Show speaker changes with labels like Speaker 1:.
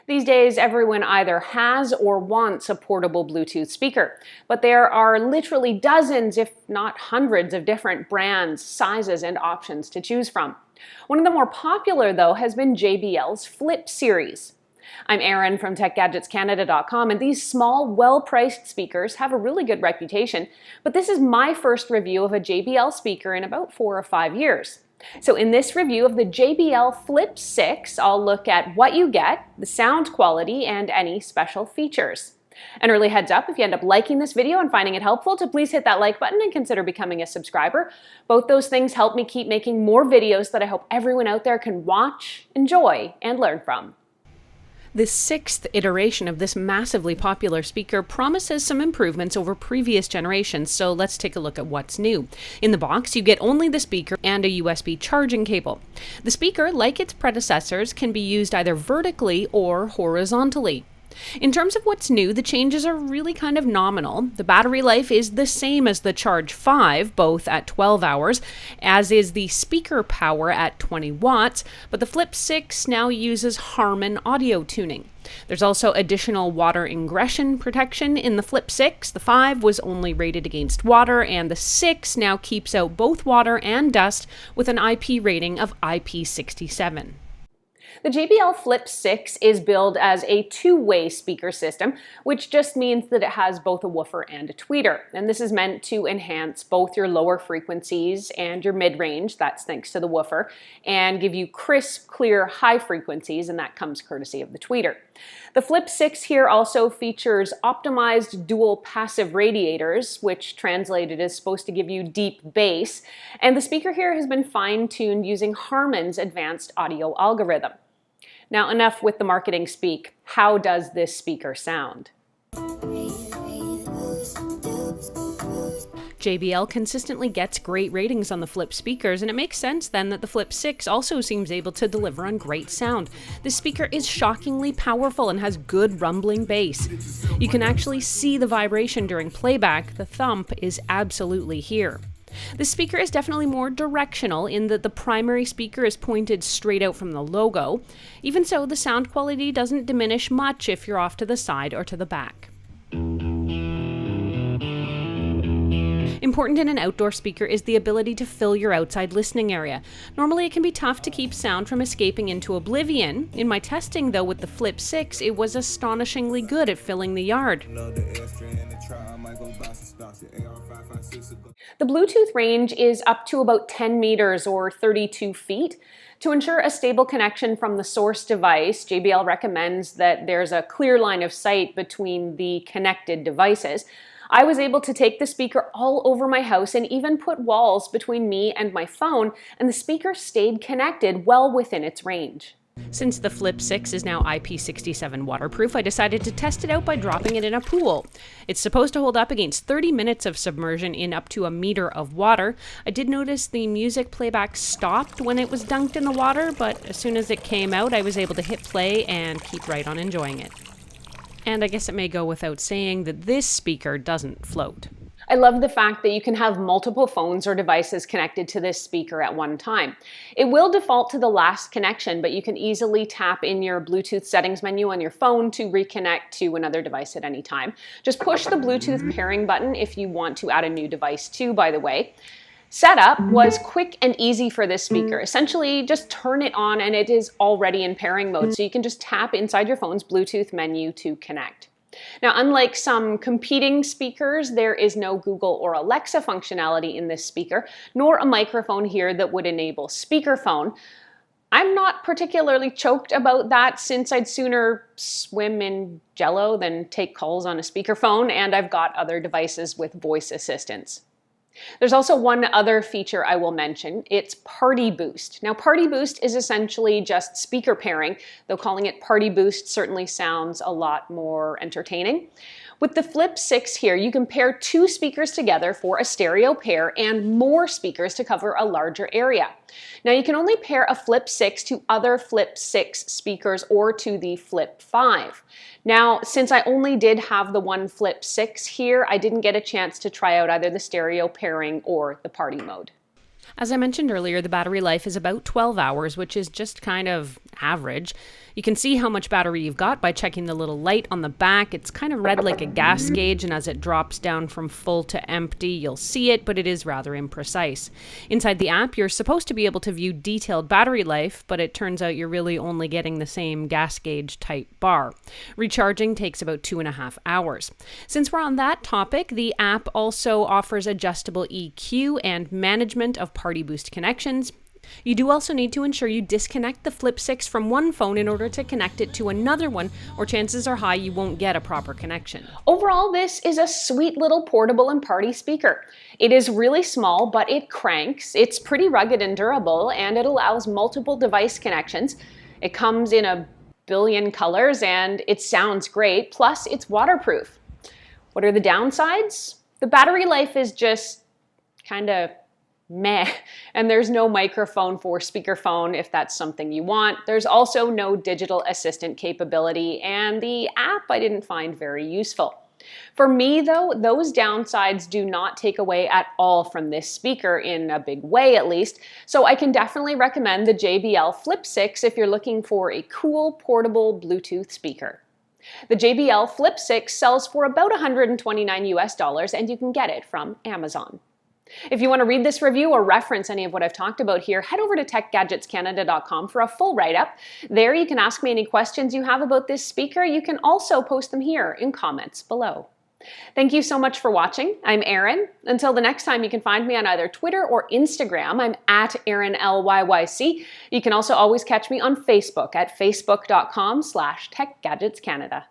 Speaker 1: These days, everyone either has or wants a portable Bluetooth speaker, but there are literally dozens, if not hundreds, of different brands, sizes, and options to choose from. One of the more popular, though, has been JBL's Flip series. I'm Erin from TechGadgetsCanada.com, and these small, well-priced speakers have a really good reputation, but this is my first review of a JBL speaker in about 4 or 5 years. So in this review of the JBL Flip 6, I'll look at what you get, the sound quality, and any special features. An early heads up, if you end up liking this video and finding it helpful, to please hit that like button and consider becoming a subscriber. Both those things help me keep making more videos that I hope everyone out there can watch, enjoy, and learn from. The sixth iteration of this massively popular speaker promises some improvements over previous generations, so let's take a look at what's new. In the box, you get only the speaker and a USB charging cable. The speaker, like its predecessors, can be used either vertically or horizontally. In terms of what's new, the changes are really kind of nominal. The battery life is the same as the Charge 5, both at 12 hours, as is the speaker power at 20 watts, but the Flip 6 now uses Harman audio tuning. There's also additional water ingression protection in the Flip 6. The 5 was only rated against water, and the 6 now keeps out both water and dust with an IP rating of IP67. The JBL Flip 6 is billed as a two-way speaker system, which just means that it has both a woofer and a tweeter. And this is meant to enhance both your lower frequencies and your mid-range, that's thanks to the woofer, and give you crisp, clear, high frequencies, and that comes courtesy of the tweeter. The Flip 6 here also features optimized dual passive radiators, which translated is supposed to give you deep bass, and the speaker here has been fine-tuned using Harman's advanced audio algorithm. Now, enough with the marketing speak. How does this speaker sound? JBL consistently gets great ratings on the Flip speakers, and it makes sense then that the Flip 6 also seems able to deliver on great sound. This speaker is shockingly powerful and has good rumbling bass. You can actually see the vibration during playback. The thump is absolutely here. The speaker is definitely more directional in that the primary speaker is pointed straight out from the logo. Even so, the sound quality doesn't diminish much if you're off to the side or to the back. Important in an outdoor speaker is the ability to fill your outside listening area. Normally it can be tough to keep sound from escaping into oblivion. In my testing though with the Flip 6, it was astonishingly good at filling the yard. The Bluetooth range is up to about 10 meters or 32 feet. To ensure a stable connection from the source device, JBL recommends that there's a clear line of sight between the connected devices. I was able to take the speaker all over my house and even put walls between me and my phone, and the speaker stayed connected well within its range. Since the Flip 6 is now IP67 waterproof, I decided to test it out by dropping it in a pool. It's supposed to hold up against 30 minutes of submersion in up to a meter of water. I did notice the music playback stopped when it was dunked in the water, but as soon as it came out, I was able to hit play and keep right on enjoying it. And I guess it may go without saying that this speaker doesn't float. I love the fact that you can have multiple phones or devices connected to this speaker at one time. It will default to the last connection, but you can easily tap in your Bluetooth settings menu on your phone to reconnect to another device at any time. Just push the Bluetooth pairing button if you want to add a new device too, by the way. Setup was quick and easy for this speaker. Essentially, just turn it on and it is already in pairing mode, so you can just tap inside your phone's Bluetooth menu to connect. Now, unlike some competing speakers, there is no Google or Alexa functionality in this speaker, nor a microphone here that would enable speakerphone. I'm not particularly choked about that, since I'd sooner swim in Jello than take calls on a speakerphone, and I've got other devices with voice assistance. There's also one other feature I will mention. It's Party Boost. Now, Party Boost is essentially just speaker pairing, though calling it Party Boost certainly sounds a lot more entertaining. With the Flip 6 here, you can pair two speakers together for a stereo pair and more speakers to cover a larger area. Now, you can only pair a Flip 6 to other Flip 6 speakers or to the Flip 5. Now, since I only did have the one Flip 6 here, I didn't get a chance to try out either the stereo pairing or the party mode. As I mentioned earlier, the battery life is about 12 hours, which is just kind of average. You can see how much battery you've got by checking the little light on the back. It's kind of red like a gas gauge, and as it drops down from full to empty, you'll see it, but it is rather imprecise. Inside the app, you're supposed to be able to view detailed battery life, but it turns out you're really only getting the same gas gauge type bar. Recharging takes about 2.5 hours. Since we're on that topic, the app also offers adjustable EQ and management of party boost connections. You do also need to ensure you disconnect the Flip 6 from one phone in order to connect it to another one, or chances are high you won't get a proper connection. Overall, this is a sweet little portable and party speaker. It is really small, but it cranks. It's pretty rugged and durable, and it allows multiple device connections. It comes in a billion colors, and it sounds great, plus it's waterproof. What are the downsides? The battery life is just kind of meh, and there's no microphone for speakerphone if that's something you want. There's also no digital assistant capability, and the app I didn't find very useful. For me though, those downsides do not take away at all from this speaker, in a big way at least, so I can definitely recommend the JBL Flip 6 if you're looking for a cool portable Bluetooth speaker. The JBL Flip 6 sells for about $129 and you can get it from Amazon. If you want to read this review or reference any of what I've talked about here, head over to techgadgetscanada.com for a full write-up. There you can ask me any questions you have about this speaker. You can also post them here in comments below. Thank you so much for watching. I'm Erin. Until the next time, you can find me on either Twitter or Instagram. I'm at ErinLYYC. You can also always catch me on Facebook at facebook.com/techgadgetscanada.